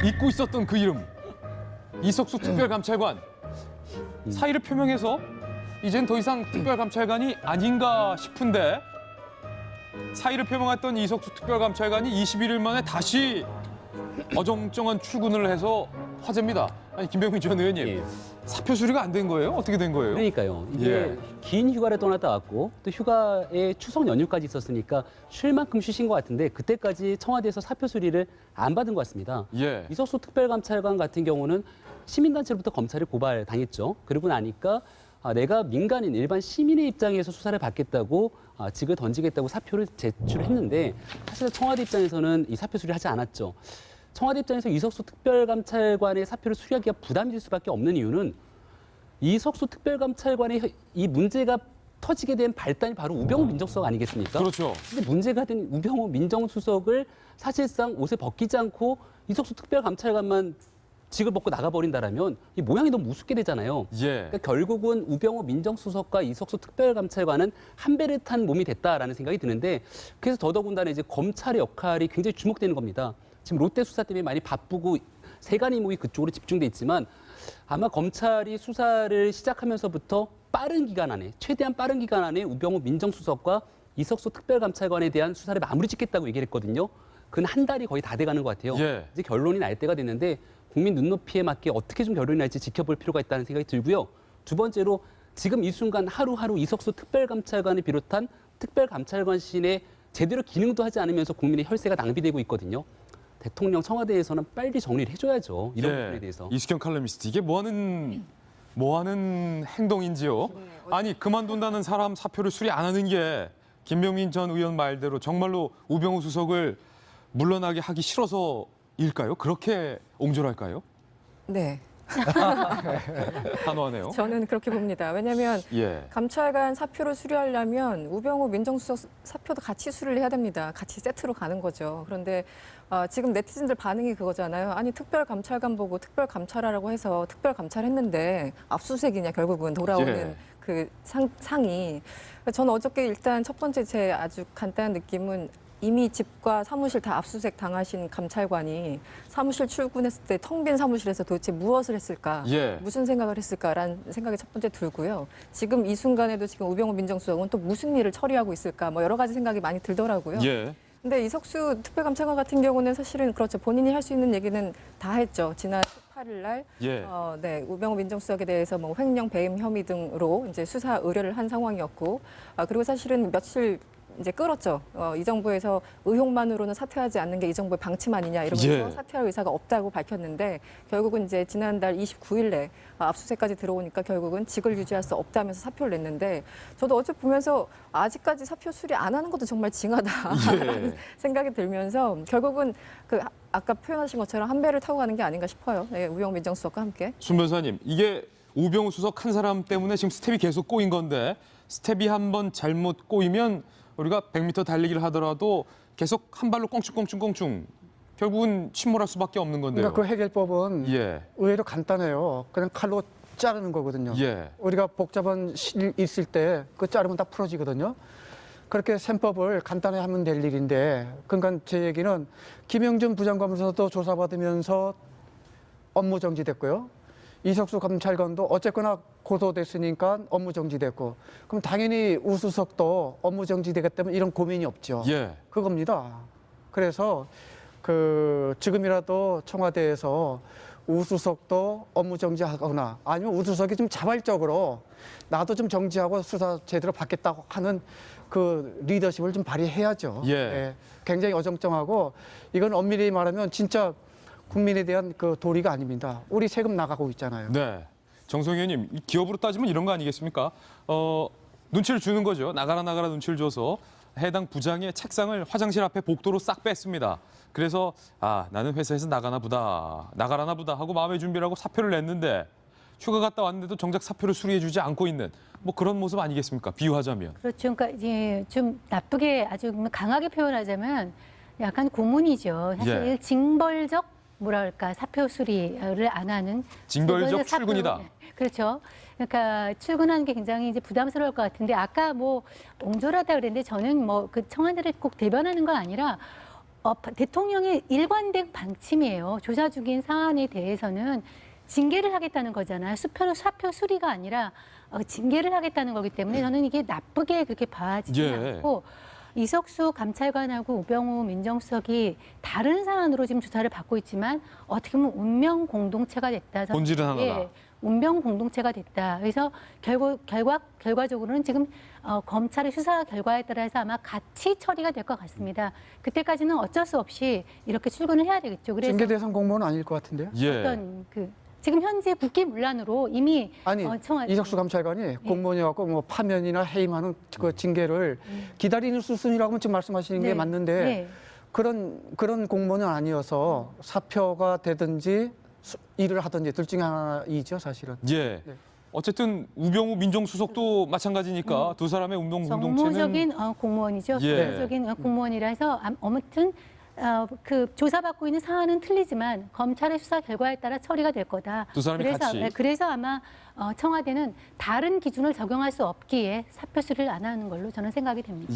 잊고 있었던 그 이름. 이석수 특별감찰관. 사의를 표명해서 이젠 더 이상 특별감찰관이 아닌가 싶은데 사의를 표명했던 이석수 특별감찰관이 21일 만에 다시 어정쩡한 출근을 해서 화제입니다. 아니 김병민 전 의원님, 예. 사표 수리가 안 된 거예요? 어떻게 된 거예요? 그러니까요. 이게 예. 긴 휴가를 떠났다 왔고 또 휴가에 추석 연휴까지 있었으니까 쉴 만큼 쉬신 것 같은데 그때까지 청와대에서 사표 수리를 안 받은 것 같습니다. 예. 이석수 특별감찰관 같은 경우는 시민단체로부터 검찰에 고발당했죠. 그러고 나니까 내가 민간인 일반 시민의 입장에서 수사를 받겠다고 직을 던지겠다고 사표를 제출했는데 사실 청와대 입장에서는 이 사표 수리를 하지 않았죠. 청와대 입장에서 이석수 특별감찰관의 사표를 수리하기가 부담일 수밖에 없는 이유는 이석수 특별감찰관의 이 문제가 터지게 된 발단이 바로 우병우 민정수석 아니겠습니까? 그렇죠. 근데 문제가 된 우병우 민정수석을 사실상 옷을 벗기지 않고 이석수 특별감찰관만 직을 벗고 나가버린다라면 이 모양이 너무 우습게 되잖아요. 예. 그러니까 결국은 우병우 민정수석과 이석수 특별감찰관은 한 배를 탄 몸이 됐다라는 생각이 드는데 그래서 더더군다나 이제 검찰의 역할이 굉장히 주목되는 겁니다. 지금 롯데 수사 때문에 많이 바쁘고 세간 이목이 그쪽으로 집중돼 있지만 아마 검찰이 수사를 시작하면서부터 빠른 기간 안에 최대한 빠른 기간 안에 우병우 민정수석과 이석수 특별감찰관에 대한 수사를 마무리 짓겠다고 얘기를 했거든요. 그건 한 달이 거의 다 돼가는 것 같아요. 예. 이제 결론이 날 때가 됐는데 국민 눈높이에 맞게 어떻게 좀 결론이 날지 지켜볼 필요가 있다는 생각이 들고요. 두 번째로 지금 이 순간 하루하루 이석수 특별감찰관을 비롯한 특별감찰관실에 제대로 기능도 하지 않으면서 국민의 혈세가 낭비되고 있거든요. 대통령 청와대에서는 빨리 정리를 해줘야죠. 이런 부분에 대해서. 이수경 칼럼니스트, 이게 뭐 하는 행동인지요? 아니 그만둔다는 사람 사표를 수리 안 하는 게 김병민 전 의원 말대로 정말로 우병우 수석을 물러나게 하기 싫어서일까요? 그렇게 옹졸할까요? 네, 단호하네요. 저는 그렇게 봅니다. 왜냐하면 예. 감찰관 사표를 수리하려면 우병우 민정수석 사표도 같이 수리를 해야 됩니다. 같이 세트로 가는 거죠. 그런데 지금 네티즌들 반응이 그거잖아요. 아니 특별감찰관 보고 특별감찰하라고 해서 특별감찰했는데 압수수색이냐 결국은 돌아오는 예. 그 상이. 저는 어저께 일단 첫 번째 제 아주 간단한 느낌은 이미 집과 사무실 다 압수수색 당하신 감찰관이 사무실 출근했을 때 텅 빈 사무실에서 도대체 무엇을 했을까? 예. 무슨 생각을 했을까라는 생각이 첫 번째 들고요. 지금 이 순간에도 지금 우병우 민정수석은 또 무슨 일을 처리하고 있을까? 뭐 여러 가지 생각이 많이 들더라고요. 예. 근데 이석수 특별감찰관 같은 경우는 사실은 그렇죠. 본인이 할 수 있는 얘기는 다 했죠. 지난 18일 날 예. 네, 우병우 민정수석에 대해서 뭐 횡령 배임 혐의 등으로 이제 수사 의뢰를 한 상황이었고 그리고 사실은 며칠 이제 끌었죠. 이 정부에서 의혹만으로는 사퇴하지 않는 게 이 정부의 방침 아니냐 이러면서 예. 사퇴할 의사가 없다고 밝혔는데 결국은 이제 지난달 29일에 압수수색까지 들어오니까 결국은 직을 유지할 수 없다면서 사표를 냈는데 저도 어제 보면서 아직까지 사표 수리 안 하는 것도 정말 징하다라는 예. 생각이 들면서 결국은 그 아까 표현하신 것처럼 한 배를 타고 가는 게 아닌가 싶어요. 네, 우병우 민정수석과 함께. 순 변호사님, 이게 우병우 수석 한 사람 때문에 지금 스텝이 계속 꼬인 건데 스텝이 한번 잘못 꼬이면 우리가 100m 달리기를 하더라도 계속 한 발로 꽁충꽁충꽁충 결국은 침몰할 수밖에 없는 건데요. 그러니까 그 해결법은 예. 의외로 간단해요. 그냥 칼로 자르는 거거든요. 예. 우리가 복잡한 실 있을 때 그 자르면 다 풀어지거든요. 그렇게 셈법을 간단히 하면 될 일인데 그러니까 제 얘기는 김영준 부장검사도 조사받으면서 업무 정지됐고요. 이석수 감찰관도 어쨌거나 고소됐으니까 업무 정지됐고 그럼 당연히 우수석도 업무 정지되겠다면 이런 고민이 없죠. 예. 그겁니다. 그래서 지금이라도 청와대에서 우수석도 업무 정지하거나 아니면 우수석이 좀 자발적으로 나도 좀 정지하고 수사 제대로 받겠다고 하는 그 리더십을 좀 발휘해야죠. 예. 굉장히 어정쩡하고 이건 엄밀히 말하면 진짜 국민에 대한 그 도리가 아닙니다. 우리 세금 나가고 있잖아요. 네. 정성 의원님, 이 기업으로 따지면 이런 거 아니겠습니까? 눈치를 주는 거죠. 나가라 눈치를 줘서 해당 부장의 책상을 화장실 앞에 복도로 싹 뺐습니다. 그래서 나는 회사에서 나가나 보다 하고 마음의 준비를 하고 사표를 냈는데 휴가 갔다 왔는데도 정작 사표를 수리해주지 않고 있는 뭐 그런 모습 아니겠습니까? 비유하자면. 그렇죠. 그러니까 이제 좀 나쁘게 아주 강하게 표현하자면 약간 고문이죠. 사실 예. 징벌적 뭐랄까 사표 수리를 안 하는 징벌적 사표, 출근이다. 그렇죠. 그러니까 출근하는 게 굉장히 이제 부담스러울 것 같은데 아까 뭐 옹졸하다 그랬는데 저는 뭐 그 청와대를 꼭 대변하는 건 아니라 대통령의 일관된 방침이에요. 조사 중인 사안에 대해서는 징계를 하겠다는 거잖아요. 사표 수리가 아니라 징계를 하겠다는 거기 때문에 저는 이게 나쁘게 그렇게 봐지지 예. 않고 이석수 감찰관하고 우병우 민정수석이 다른 사안으로 지금 조사를 받고 있지만 어떻게 보면 운명 공동체가 됐다. 저는 본질은 하나다. 예, 운명 공동체가 됐다. 그래서 결과적으로는 지금 검찰의 수사 결과에 따라서 아마 같이 처리가 될 것 같습니다. 그때까지는 어쩔 수 없이 이렇게 출근을 해야 되겠죠. 그래서 징계 대상 공무원은 아닐 것 같은데요. 예. 어떤 지금 현재 국기문란으로 이미 아니 이석수 감찰관이 공무원이갖고 뭐 파면이나 해임하는 그 징계를 기다리는 수순이라고 지금 말씀하시는 게 네. 맞는데 네. 그런 공무원은 아니어서 사표가 되든지 일을 하든지 둘 중에 하나이죠 사실은. 예. 네. 어쨌든 우병우 민정수석도 마찬가지니까 두 사람의 운동 공동체는 정무적인 공무원이죠. 예. 정무적인 공무원이라서 아무튼 그 조사받고 있는 사안은 틀리지만 검찰의 수사 결과에 따라 처리가 될 거다. 두 사람이 같이. 그래서 아마 청와대는 다른 기준을 적용할 수 없기에 사표 수리를 안 하는 걸로 저는 생각이 됩니다.